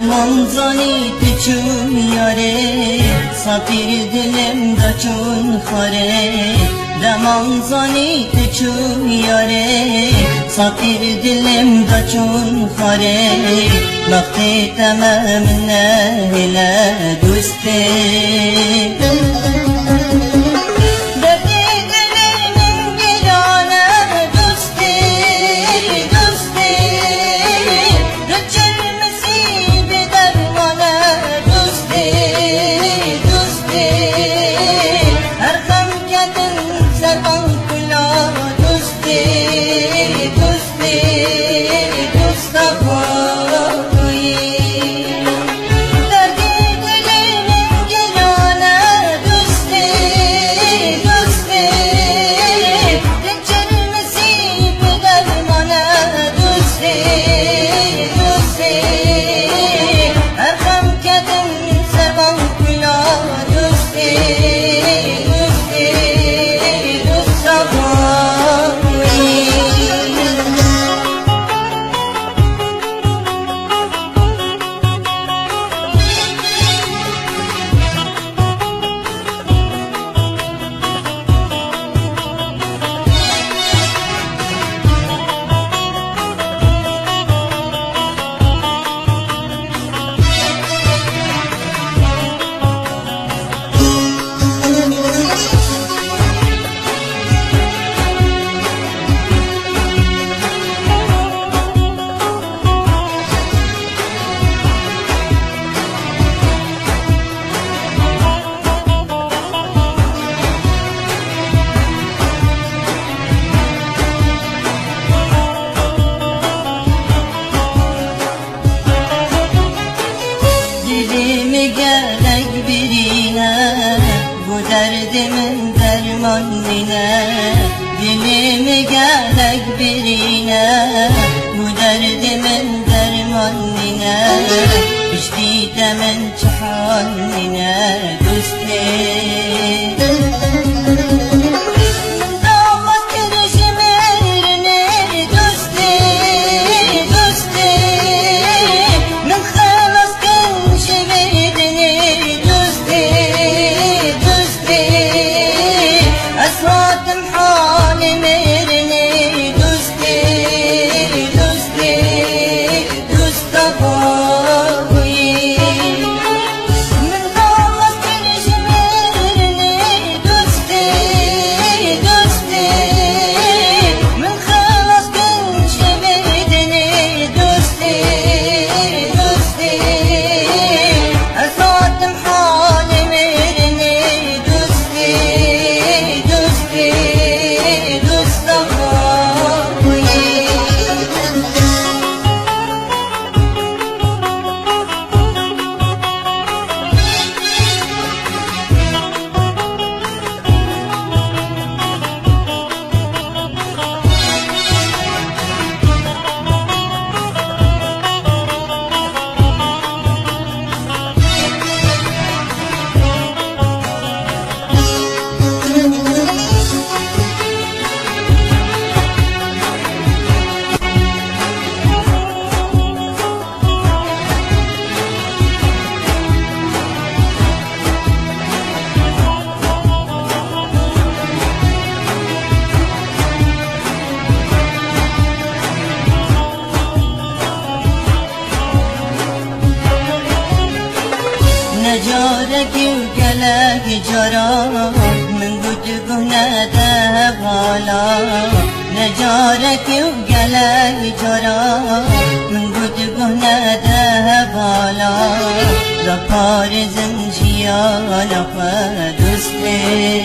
منزانی تو چون یاره سفیر دلم دا چون خاره دمانزانی تو چون یاره سفیر دلم دا چون خاره وقتی تمام نهل دوسته گلک برینه bu derdimin dermanine Dilim gelek birine bu derdimin dermanine İşte demen çahaline dosti نجارك وقلق جرى من قد قهنا دهالا نجارك وقلق جرى من قد قهنا دهالا رفار زنجيانا فدسته